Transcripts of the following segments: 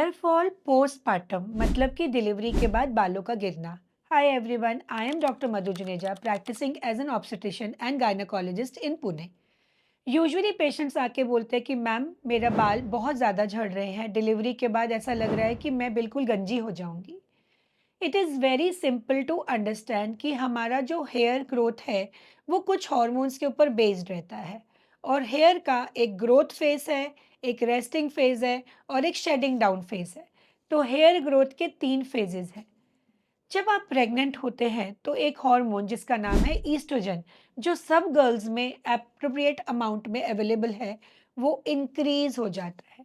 Hair fall postpartum मतलब कि delivery के बाद बालों का गिरना। Hi everyone, I am doctor Madhu Juneja, practising as an obstetrician and gynaecologist in Pune. Usually patients आके बोलते हैं कि मैम, मेरा बाल बहुत ज़्यादा झड़ रहे हैं, डिलीवरी के बाद ऐसा लग रहा है कि मैं बिल्कुल गंजी हो जाऊंगी। It is very simple to understand कि हमारा जो हेयर ग्रोथ है वो कुछ हॉर्मोन्स के ऊपर बेस्ड रहता है। और हेयर का एक ग्रोथ फेज है, एक रेस्टिंग फेज है और एक शेडिंग डाउन फेज है। तो हेयर ग्रोथ के 3 फेजेस हैं। जब आप प्रेग्नेंट होते हैं तो एक हार्मोन जिसका नाम है ईस्ट्रोजन, जो सब गर्ल्स में एप्रोप्रिएट अमाउंट में अवेलेबल है, वो इंक्रीज हो जाता है।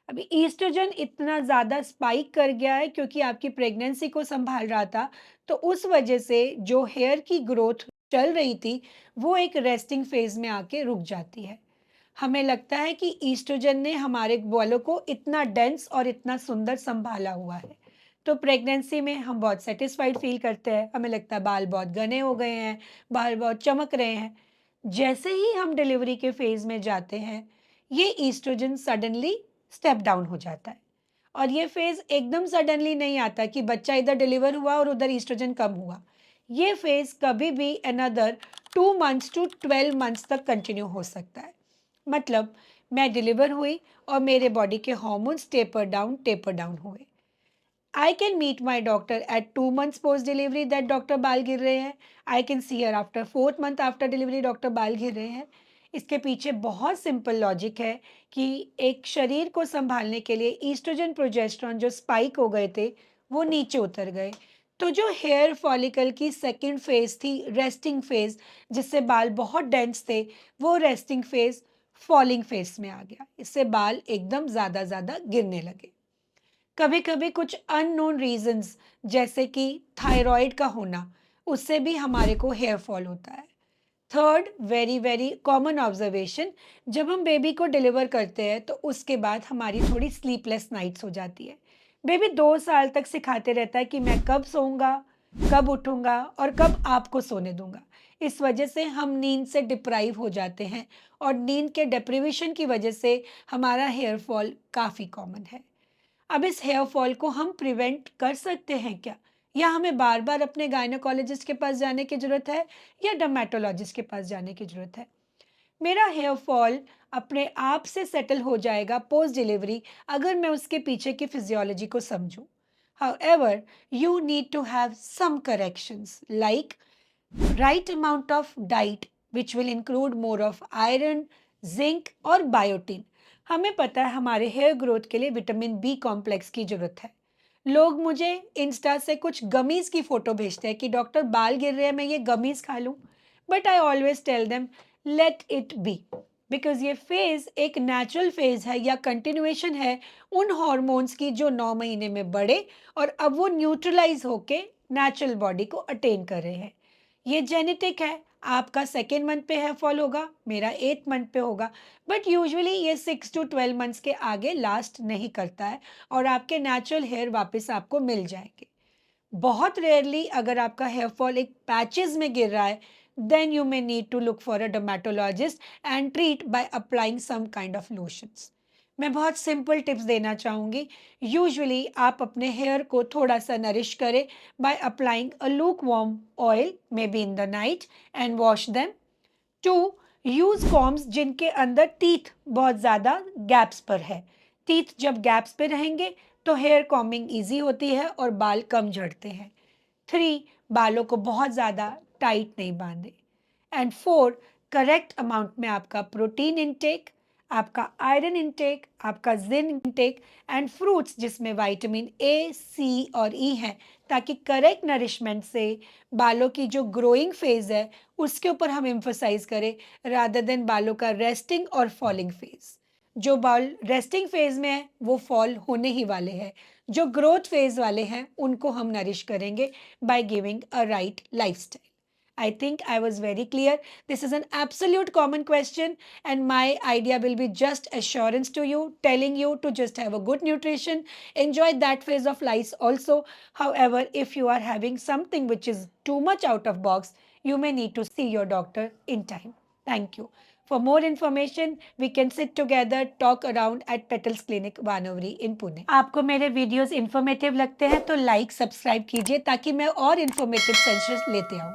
अभी ईस्ट्रोजन इतना ज़्यादा स्पाइक कर गया है क्योंकि आपकी प्रेगनेंसी को संभाल रहा था, तो उस वजह से जो हेयर की ग्रोथ चल रही थी, वो एक रेस्टिंग फेज में आके रुक जाती है। हमें लगता है कि ईस्ट्रोजन ने हमारे बालों को इतना डेंस और इतना सुंदर संभाला हुआ है। तो प्रेगनेंसी में हम बहुत सैटिस्फाइड फील करते हैं, हमें लगता है बाल बहुत घने हो गए हैं, बाल बहुत चमक रहे हैं। जैसे ही हम डिलीवरी के फेज में जाते हैं, ये ईस्ट्रोजन सडनली स्टेप डाउन हो जाता है। और ये फेज एकदम सडनली नहीं आता कि बच्चा इधर डिलीवर हुआ और उधर ईस्ट्रोजन कम हुआ। ये फेज कभी भी अनदर 2 मंथ्स टू 12 मंथ्स तक कंटिन्यू हो सकता है। मतलब मैं डिलीवर हुई और मेरे बॉडी के हॉर्मोन्स टेपर डाउन हुए। I can meet my doctor at 2 months post delivery that doctor बाल गिर रहे हैं। I can see her after 4th month after delivery doctor बाल गिर रहे हैं। इसके पीछे बहुत सिंपल लॉजिक है कि एक शरीर को संभालने के लिए ईस्ट्रोजन प्रोजेस्टेरॉन जो स्पाइक हो गए थे, वो नीचे उतर गए। तो जो हेयर फॉलिकल की सेकंड फेज थी, रेस्टिंग फेज, जिससे बाल बहुत डेंस थे, वो रेस्टिंग फेज फॉलिंग फेज में आ गया। इससे बाल एकदम ज़्यादा ज़्यादा गिरने लगे। कभी-कभी कुछ अननोन रीजंस जैसे कि थायराइड का होना, उससे भी हमारे को हेयर फॉल होता है। Third very very common observation, जब हम बेबी को डिलीवर करते हैं तो उसके बाद हमारी थोड़ी स्लीपलेस नाइट्स हो जाती है। बेबी 2 साल तक सिखाते रहता है कि मैं कब सोऊंगा, कब उठूंगा और कब आपको सोने दूंगा। इस वजह से हम नींद से डिप्राइव हो जाते हैं और नींद के डिप्रीवेशन की वजह से हमारा हेयर फॉल काफ़ी कॉमन है। अब इस हेयर फॉल को हम प्रिवेंट कर सकते हैं क्या? या हमें बार-बार अपने गायनेकोलॉजिस्ट के पास जाने की ज़रूरत है या डर्मेटोलॉजिस्ट के पास जाने की ज़रूरत है? मेरा हेयर फॉल अपने आप से सेटल हो जाएगा पोस्ट डिलीवरी अगर मैं उसके पीछे की फिजियोलॉजी को समझूं। However, you need to have some corrections like right amount of diet which will include more of iron, zinc और बायोटिन। हमें पता है हमारे हेयर ग्रोथ के लिए विटामिन बी कॉम्प्लेक्स की जरूरत है। लोग मुझे इंस्टा से कुछ गमीज की फोटो भेजते हैं कि डॉक्टर बाल गिर रहे हैं, मैं ये गमीज खा लूं। But I always tell them, let it be, because ये फेज एक नेचुरल फेज है या कंटिन्यूएशन है उन हॉर्मोन्स की जो 9 महीने में बढ़े और अब वो न्यूट्रलाइज होके नेचुरल बॉडी को अटेन कर रहे हैं। ये जेनेटिक है। आपका 2nd मंथ पे हेयर फॉल होगा, मेरा 8th मंथ पे होगा। बट यूजुअली ये 6 to 12 मंथ्स के आगे लास्ट नहीं करता है और आपके नेचुरल हेयर वापस आपको मिल जाएंगे। बहुत रेयरली अगर आपका हेयर फॉल एक पैचेस में गिर रहा है, then you may need to look for a dermatologist and treat by applying some kind of lotions. मैं बहुत सिंपल टिप्स देना चाहूँगी। यूजुअली आप अपने हेयर को थोड़ा सा नरिश करें by applying a lukewarm oil maybe in the night and wash them. Two, use combs जिनके अंदर टीथ बहुत ज़्यादा गैप्स पर है। टीथ जब गैप्स पे रहेंगे तो हेयर कॉम्बिंग ईजी होती है और बाल कम झड़ते हैं। 3, बालों को बहुत ज़्यादा टाइट नहीं बांधे। एंड 4, करेक्ट अमाउंट में आपका प्रोटीन इंटेक, आपका आयरन इंटेक, आपका जिंक इंटेक एंड फ्रूट्स जिसमें विटामिन ए, सी और ई है, ताकि करेक्ट नरिशमेंट से बालों की जो ग्रोइंग फेज है उसके ऊपर हम एम्फोसाइज करें, रादर देन बालों का रेस्टिंग और फॉलिंग फेज। जो बाल रेस्टिंग फेज में है वो फॉल होने ही वाले हैं। जो ग्रोथ फेज वाले हैं उनको हम नरिश करेंगे by giving a right lifestyle. I think I was very clear. This is an absolute common question, and my idea will be just assurance to you, telling you to just have a good nutrition, enjoy that phase of life also. However, if you are having something which is too much out of box, you may need to see your doctor in time. Thank you. For more information, we can sit together, talk around at Petals Clinic, Vanavri in Pune. आपको मेरे videos informative लगते हैं तो like subscribe कीजिए ताकि मैं और informative sessions लेते आऊं।